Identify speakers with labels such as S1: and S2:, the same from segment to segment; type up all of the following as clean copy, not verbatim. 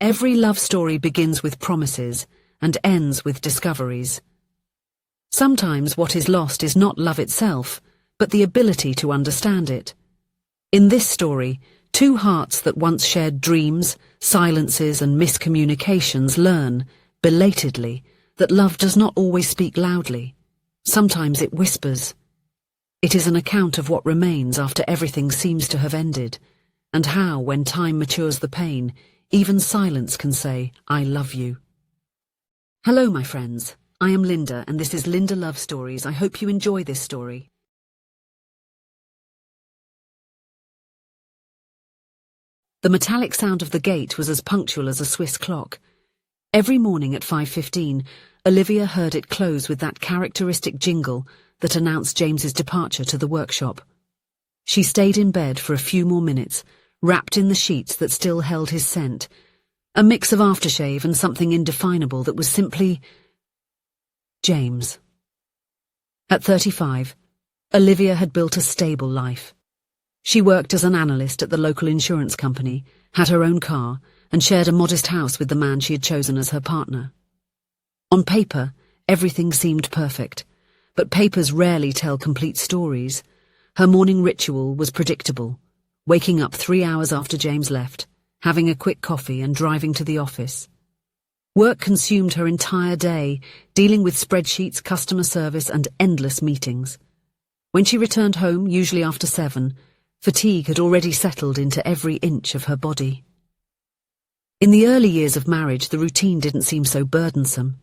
S1: Every love story begins with promises and ends with discoveries. Sometimes what is lost is not love itself, but the ability to understand it. In this story, two hearts that once shared dreams, silences and miscommunications learn, belatedly, that love does not always speak loudly. Sometimes it whispers. It is an account of what remains after everything seems to have ended, and how, when time matures the pain, even silence can say, "I love you." Hello, my friends. I am Linda, and this is Linda Love Stories. I hope you enjoy this story. The metallic sound of the gate was as punctual as a Swiss clock. Every morning at 5:15, Olivia heard it close with that characteristic jingle that announced James's departure to the workshop. She stayed in bed for a few more minutes, wrapped in the sheets that still held his scent, a mix of aftershave and something indefinable that was simply James. At 35, Olivia had built a stable life. She worked as an analyst at the local insurance company, had her own car, and shared a modest house with the man she had chosen as her partner. On paper, everything seemed perfect, but papers rarely tell complete stories. Her morning ritual was predictable, waking up 3 hours after James left, having a quick coffee and driving to the office. Work consumed her entire day, dealing with spreadsheets, customer service, and endless meetings. When she returned home, usually after 7, fatigue had already settled into every inch of her body. In the early years of marriage, the routine didn't seem so burdensome.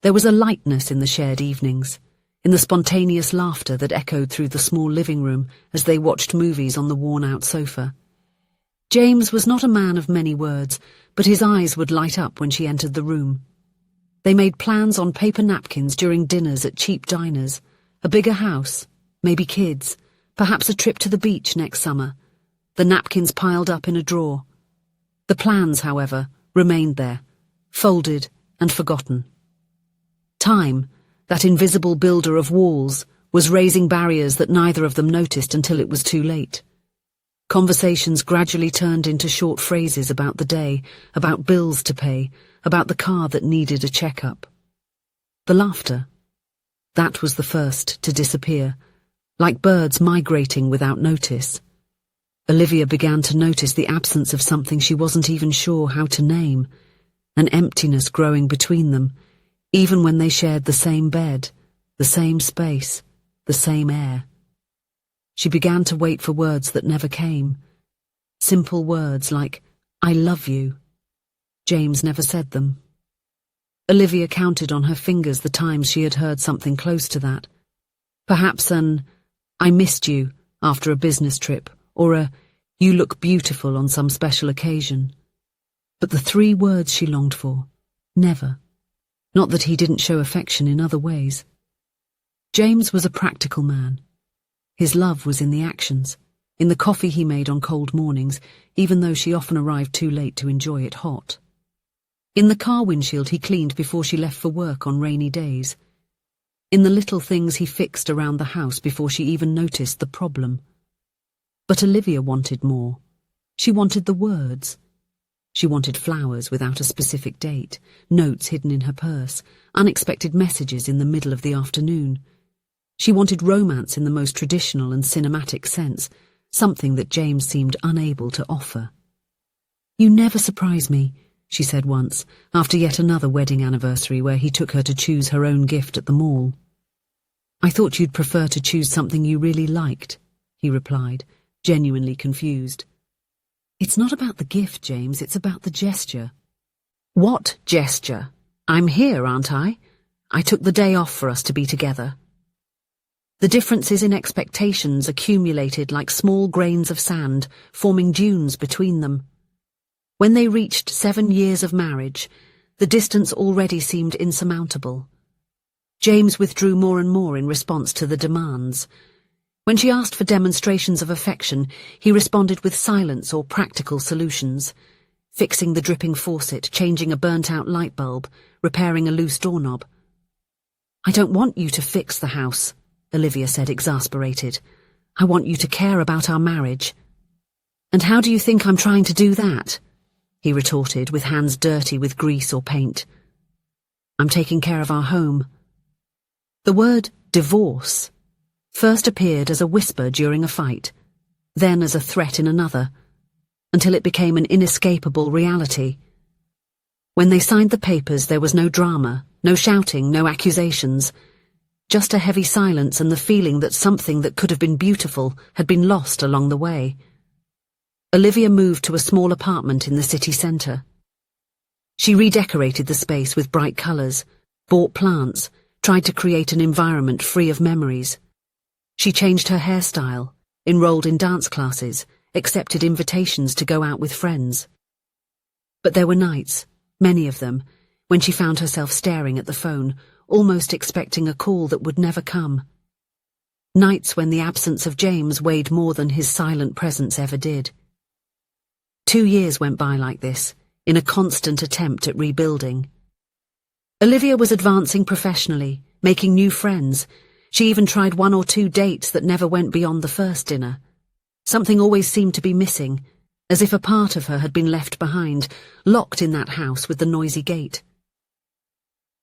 S1: There was a lightness in the shared evenings, in the spontaneous laughter that echoed through the small living room as they watched movies on the worn-out sofa. James was not a man of many words, but his eyes would light up when she entered the room. They made plans on paper napkins during dinners at cheap diners, a bigger house, maybe kids, perhaps a trip to the beach next summer. The napkins piled up in a drawer. The plans, however, remained there, folded and forgotten. Time, that invisible builder of walls, was raising barriers that neither of them noticed until it was too late. Conversations gradually turned into short phrases about the day, about bills to pay, about the car that needed a checkup. The laughter, that was the first to disappear, like birds migrating without notice. Olivia began to notice the absence of something she wasn't even sure how to name, an emptiness growing between them, even when they shared the same bed, the same space, the same air. She began to wait for words that never came. Simple words like, "I love you." James never said them. Olivia counted on her fingers the times she had heard something close to that. Perhaps an, "I missed you," after a business trip, or a, "You look beautiful" on some special occasion. But the 3 words she longed for, never. Not that he didn't show affection in other ways. James was a practical man. His love was in the actions, in the coffee he made on cold mornings, even though she often arrived too late to enjoy it hot. In the car windshield he cleaned before she left for work on rainy days. In the little things he fixed around the house before she even noticed the problem. But Olivia wanted more. She wanted the words. She wanted flowers without a specific date, notes hidden in her purse, unexpected messages in the middle of the afternoon. She wanted romance in the most traditional and cinematic sense, something that James seemed unable to offer. "You never surprise me," she said once, after yet another wedding anniversary where he took her to choose her own gift at the mall. "I thought you'd prefer to choose something you really liked," he replied, genuinely confused. "It's not about the gift, James, it's about the gesture." "What gesture? I'm here, aren't I? I took the day off for us to be together." The differences in expectations accumulated like small grains of sand, forming dunes between them. When they reached 7 years of marriage, the distance already seemed insurmountable. James withdrew more and more in response to the demands. When she asked for demonstrations of affection, he responded with silence or practical solutions, fixing the dripping faucet, changing a burnt-out light bulb, repairing a loose doorknob. "I don't want you to fix the house," Olivia said, exasperated. "I want you to care about our marriage." "And how do you think I'm trying to do that?" he retorted, with hands dirty with grease or paint. I'm taking care of our home. The word divorce first appeared as a whisper during a fight, then as a threat in another, until it became an inescapable reality. When they signed the papers, there was no drama, no shouting, no accusations, just a heavy silence and the feeling that something that could have been beautiful had been lost along the way. Olivia moved to a small apartment in the city centre. She redecorated the space with bright colours, bought plants, tried to create an environment free of memories. She changed her hairstyle, enrolled in dance classes, accepted invitations to go out with friends. But there were nights, many of them, when she found herself staring at the phone, almost expecting a call that would never come. Nights when the absence of James weighed more than his silent presence ever did. 2 years went by like this, in a constant attempt at rebuilding. Olivia was advancing professionally, making new friends. She even tried 1 or 2 dates that never went beyond the first dinner. Something always seemed to be missing, as if a part of her had been left behind, locked in that house with the noisy gate.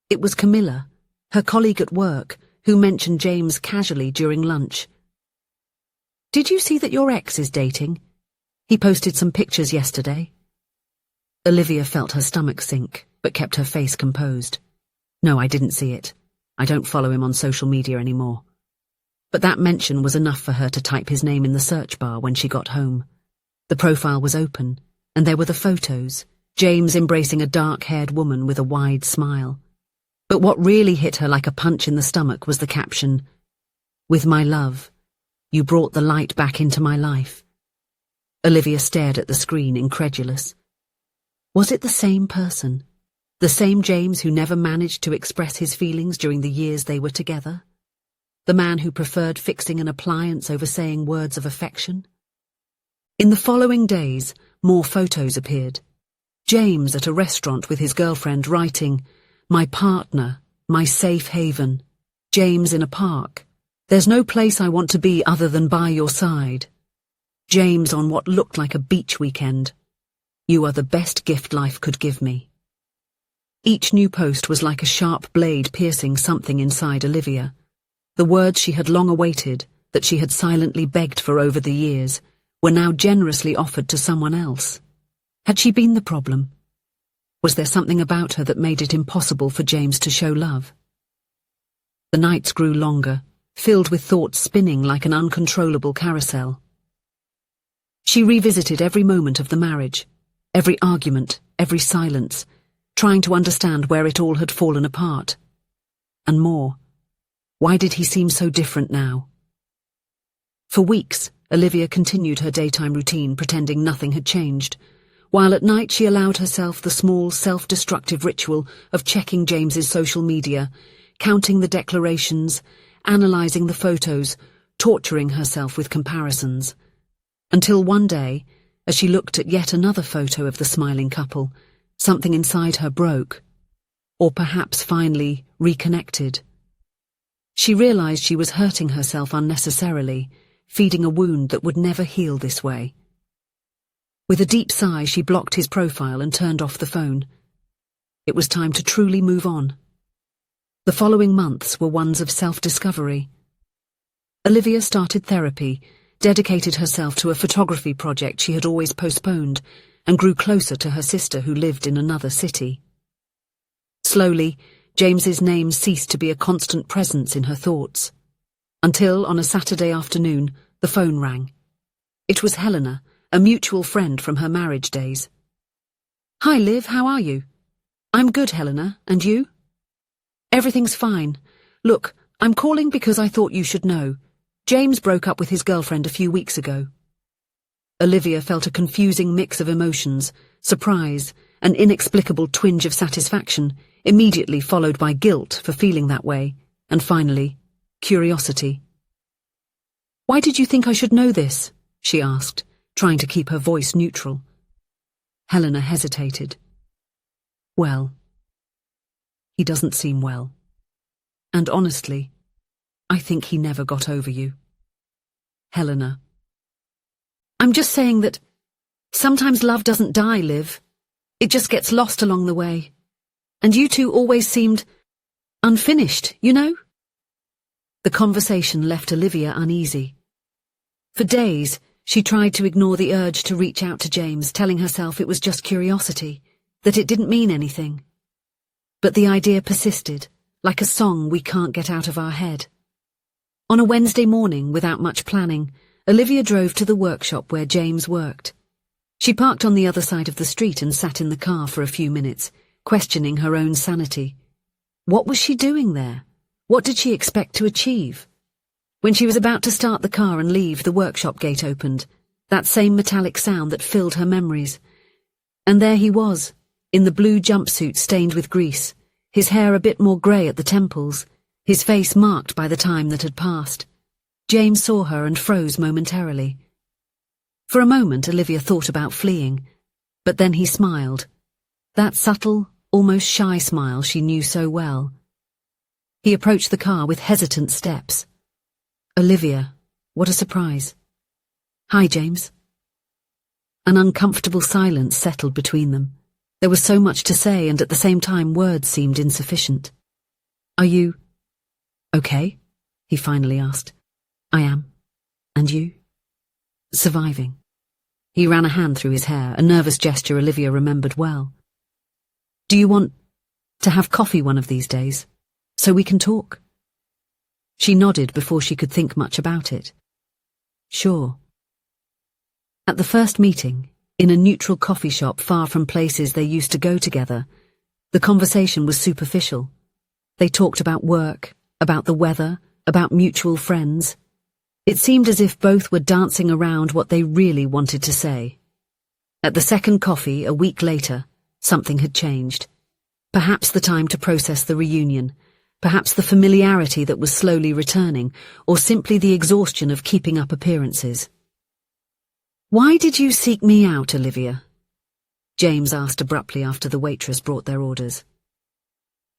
S1: It was Camilla, her colleague at work, who mentioned James casually during lunch. Did you see that your ex is dating? He posted some pictures yesterday. Olivia felt her stomach sink, but kept her face composed. No, I didn't see it. I don't follow him on social media anymore. But that mention was enough for her to type his name in the search bar when she got home. The profile was open, and there were the photos, James embracing a dark-haired woman with a wide smile. But what really hit her like a punch in the stomach was the caption, "With my love, you brought the light back into my life." Olivia stared at the screen, incredulous. Was it the same person? The same James who never managed to express his feelings during the years they were together? The man who preferred fixing an appliance over saying words of affection? In the following days, more photos appeared. James at a restaurant with his girlfriend writing, "My partner, my safe haven." James in a park. "There's no place I want to be other than by your side." James on what looked like a beach weekend. "You are the best gift life could give me." Each new post was like a sharp blade piercing something inside Olivia. The words she had long awaited, that she had silently begged for over the years, were now generously offered to someone else. Had she been the problem? Was there something about her that made it impossible for James to show love? The nights grew longer, filled with thoughts spinning like an uncontrollable carousel. She revisited every moment of the marriage, every argument, every silence, trying to understand where it all had fallen apart. And more, why did he seem so different now? For weeks, Olivia continued her daytime routine, pretending nothing had changed, while at night she allowed herself the small, self-destructive ritual of checking James's social media, counting the declarations, analysing the photos, torturing herself with comparisons. Until one day, as she looked at yet another photo of the smiling couple, something inside her broke, or perhaps finally reconnected. She realised she was hurting herself unnecessarily, feeding a wound that would never heal this way. With a deep sigh, she blocked his profile and turned off the phone. It was time to truly move on. The following months were ones of self-discovery. Olivia started therapy, dedicated herself to a photography project she had always postponed, and grew closer to her sister who lived in another city. Slowly, James's name ceased to be a constant presence in her thoughts, until on a Saturday afternoon, the phone rang. It was Helena, a mutual friend from her marriage days. "Hi, Liv, how are you?" "I'm good, Helena, and you?" "Everything's fine. Look, I'm calling because I thought you should know. James broke up with his girlfriend a few weeks ago." Olivia felt a confusing mix of emotions, surprise, an inexplicable twinge of satisfaction, immediately followed by guilt for feeling that way, and finally, curiosity. "Why did you think I should know this?" she asked, trying to keep her voice neutral. Helena hesitated. "Well, he doesn't seem well. And honestly, I think he never got over you." "Helena, I'm just saying that sometimes love doesn't die, Liv. It just gets lost along the way. And you two always seemed unfinished, you know? The conversation left Olivia uneasy. For days, she tried to ignore the urge to reach out to James, telling herself it was just curiosity, that it didn't mean anything. But the idea persisted, like a song we can't get out of our head. On a Wednesday morning, without much planning, Olivia drove to the workshop where James worked. She parked on the other side of the street and sat in the car for a few minutes, questioning her own sanity. What was she doing there? What did she expect to achieve? When she was about to start the car and leave, the workshop gate opened, that same metallic sound that filled her memories. And there he was, in the blue jumpsuit stained with grease, his hair a bit more grey at the temples, his face marked by the time that had passed. James saw her and froze momentarily. For a moment, Olivia thought about fleeing, but then he smiled. That subtle, almost shy smile she knew so well. He approached the car with hesitant steps. Olivia, what a surprise. Hi, James. An uncomfortable silence settled between them. There was so much to say, and at the same time words seemed insufficient. Are you okay? He finally asked. I am. And you? Surviving. He ran a hand through his hair, a nervous gesture Olivia remembered well. Do you want to have coffee one of these days, so we can talk? She nodded before she could think much about it. Sure. At the first meeting, in a neutral coffee shop far from places they used to go together, the conversation was superficial. They talked about work, about the weather, about mutual friends. It seemed as if both were dancing around what they really wanted to say. At the second coffee, a week later, something had changed. Perhaps the time to process the reunion, perhaps the familiarity that was slowly returning, or simply the exhaustion of keeping up appearances. Why did you seek me out, Olivia? James asked abruptly after the waitress brought their orders.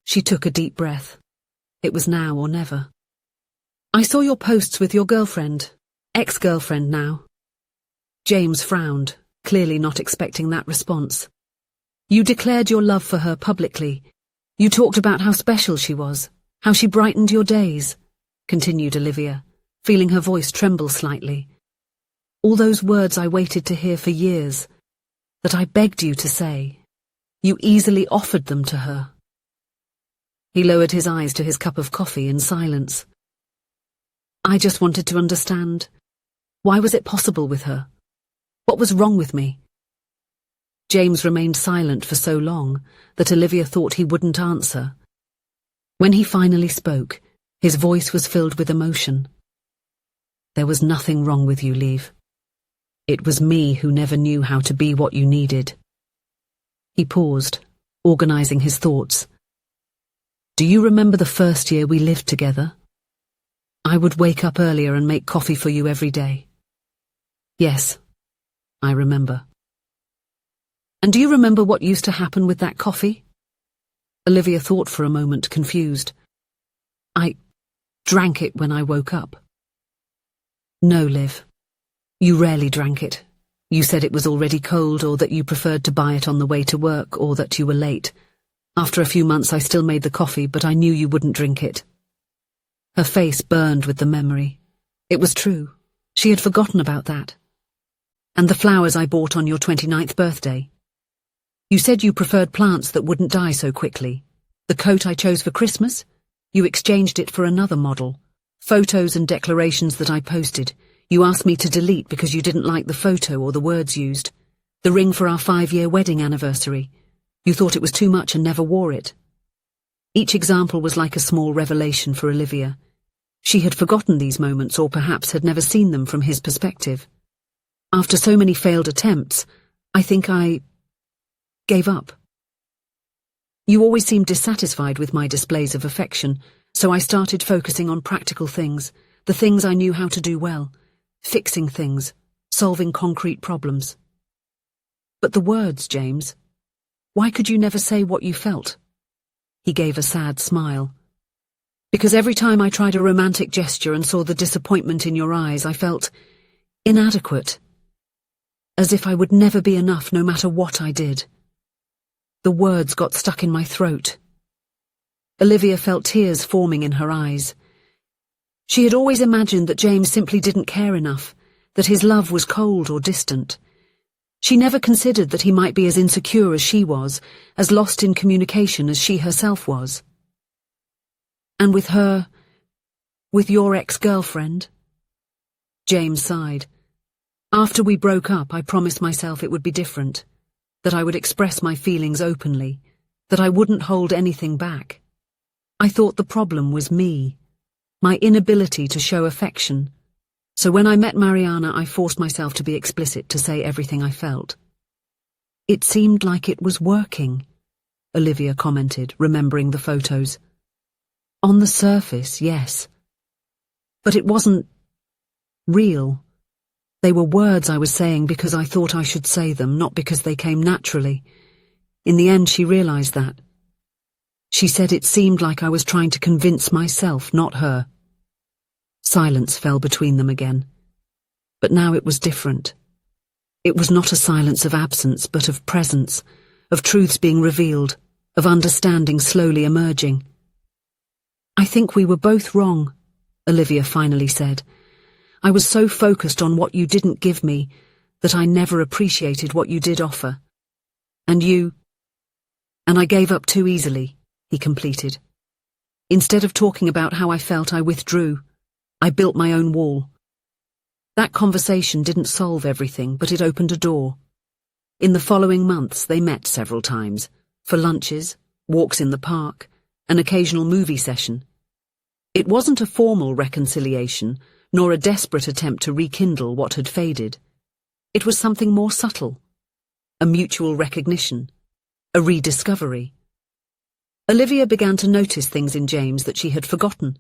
S1: She took a deep breath. It was now or never. I saw your posts with your girlfriend, ex-girlfriend now. James frowned, clearly not expecting that response. You declared your love for her publicly. You talked about how special she was, how she brightened your days, continued Olivia, feeling her voice tremble slightly. All those words I waited to hear for years, that I begged you to say. You easily offered them to her. He lowered his eyes to his cup of coffee in silence. I just wanted to understand. Why was it possible with her? What was wrong with me? James remained silent for so long that Olivia thought he wouldn't answer. When he finally spoke, his voice was filled with emotion. There was nothing wrong with you, Liv. It was me who never knew how to be what you needed. He paused, organizing his thoughts. Do you remember the first year we lived together? I would wake up earlier and make coffee for you every day. Yes, I remember. And do you remember what used to happen with that coffee? Olivia thought for a moment, confused. I drank it when I woke up. No, Liv. You rarely drank it. You said it was already cold, or that you preferred to buy it on the way to work, or that you were late. After a few months I still made the coffee, but I knew you wouldn't drink it. Her face burned with the memory. It was true. She had forgotten about that. And the flowers I bought on your 29th birthday. You said you preferred plants that wouldn't die so quickly. The coat I chose for Christmas? You exchanged it for another model. Photos and declarations that I posted. You asked me to delete because you didn't like the photo or the words used. The ring for our 5-year wedding anniversary. You thought it was too much and never wore it. Each example was like a small revelation for Olivia. She had forgotten these moments, or perhaps had never seen them from his perspective. After so many failed attempts, I think I gave up. You always seemed dissatisfied with my displays of affection, so I started focusing on practical things, the things I knew how to do well, fixing things, solving concrete problems. But the words, James, why could you never say what you felt? He gave a sad smile. Because every time I tried a romantic gesture and saw the disappointment in your eyes, I felt inadequate. As if I would never be enough no matter what I did. The words got stuck in my throat. Olivia felt tears forming in her eyes. She had always imagined that James simply didn't care enough, that his love was cold or distant. She never considered that he might be as insecure as she was, as lost in communication as she herself was. And with her, with your ex-girlfriend? James sighed. After we broke up, I promised myself it would be different, that I would express my feelings openly, that I wouldn't hold anything back. I thought the problem was me, my inability to show affection. So when I met Mariana, I forced myself to be explicit, to say everything I felt. It seemed like it was working, Olivia commented, remembering the photos. On the surface, yes. But it wasn't real. They were words I was saying because I thought I should say them, not because they came naturally. In the end, she realized that. She said it seemed like I was trying to convince myself, not her. Silence fell between them again. But now it was different. It was not a silence of absence, but of presence, of truths being revealed, of understanding slowly emerging. I think we were both wrong, Olivia finally said. I was so focused on what you didn't give me that I never appreciated what you did offer. And I gave up too easily, he completed. Instead of talking about how I felt, I withdrew. I built my own wall. That conversation didn't solve everything, but it opened a door. In the following months, they met several times, for lunches, walks in the park, an occasional movie session. It wasn't a formal reconciliation, nor a desperate attempt to rekindle what had faded. It was something more subtle, a mutual recognition, a rediscovery. Olivia began to notice things in James that she had forgotten,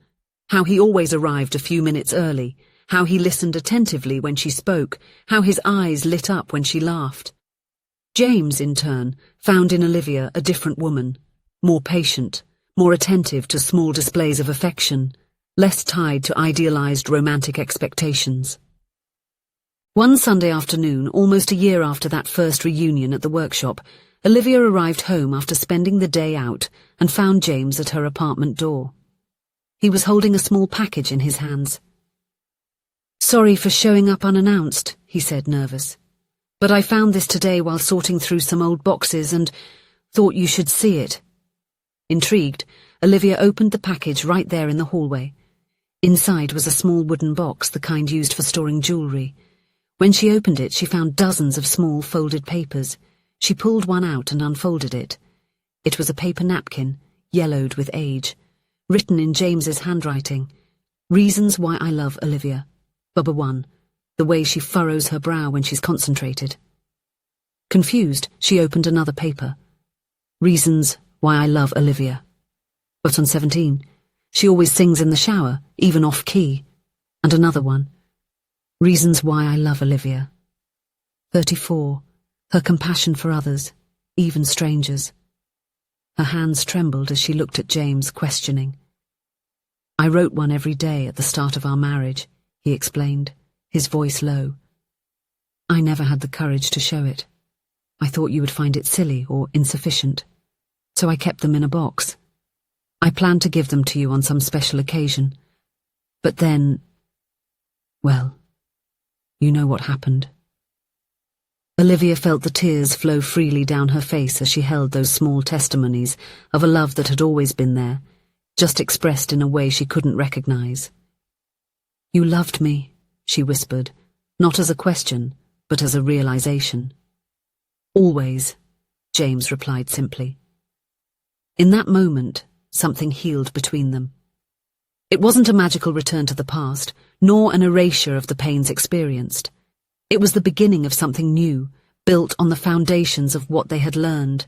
S1: how he always arrived a few minutes early, how he listened attentively when she spoke, how his eyes lit up when she laughed. James, in turn, found in Olivia a different woman, more patient, more attentive to small displays of affection, less tied to idealized romantic expectations. One Sunday afternoon, almost a year after that first reunion at the workshop, Olivia arrived home after spending the day out and found James at her apartment door. He was holding a small package in his hands. "Sorry for showing up unannounced," he said, nervous. "But I found this today while sorting through some old boxes and thought you should see it." Intrigued, Olivia opened the package right there in the hallway. Inside was a small wooden box, the kind used for storing jewellery. When she opened it, she found dozens of small folded papers. She pulled one out and unfolded it. It was a paper napkin, yellowed with age, written in James's handwriting. "Reasons why I love Olivia. Bubba 1. The way she furrows her brow when she's concentrated." Confused, she opened another paper. "Reasons why I love Olivia. Button 17. She always sings in the shower, even off-key." And another one. "Reasons why I love Olivia. 34. Her compassion for others, even strangers." Her hands trembled as she looked at James, questioning. "I wrote one every day at the start of our marriage," he explained, his voice low. "I never had the courage to show it. I thought you would find it silly or insufficient, so I kept them in a box. I planned to give them to you on some special occasion. But then, well, you know what happened." Olivia felt the tears flow freely down her face as she held those small testimonies of a love that had always been there, just expressed in a way she couldn't recognize. "You loved me," she whispered, not as a question, but as a realization. "Always," James replied simply. In that moment, something healed between them. It wasn't a magical return to the past, nor an erasure of the pains experienced. It was the beginning of something new, built on the foundations of what they had learned,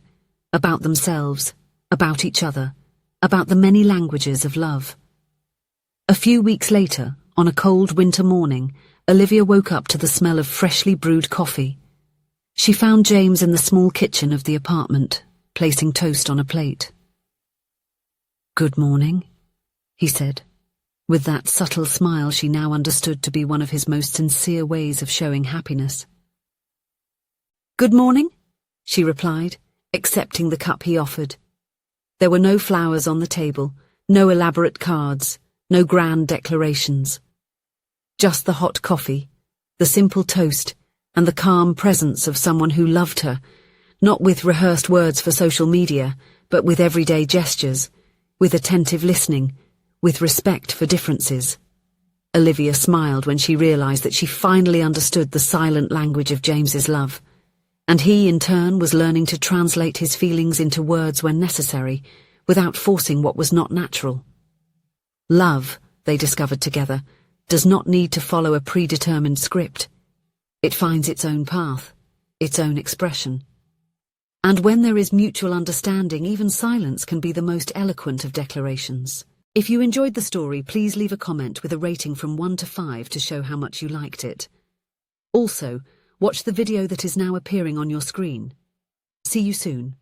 S1: about themselves, about each other, about the many languages of love. A few weeks later, on a cold winter morning, Olivia woke up to the smell of freshly brewed coffee. She found James in the small kitchen of the apartment, placing toast on a plate. "Good morning," he said, with that subtle smile she now understood to be one of his most sincere ways of showing happiness. "Good morning," she replied, accepting the cup he offered. There were no flowers on the table, no elaborate cards, no grand declarations. Just the hot coffee, the simple toast, and the calm presence of someone who loved her, not with rehearsed words for social media, but with everyday gestures, with attentive listening, with respect for differences. Olivia smiled when she realized that she finally understood the silent language of James's love, and he, in turn, was learning to translate his feelings into words when necessary, without forcing what was not natural. Love, they discovered together, does not need to follow a predetermined script. It finds its own path, its own expression. And when there is mutual understanding, even silence can be the most eloquent of declarations. If you enjoyed the story, please leave a comment with a rating from 1 to 5 to show how much you liked it. Also, watch the video that is now appearing on your screen. See you soon.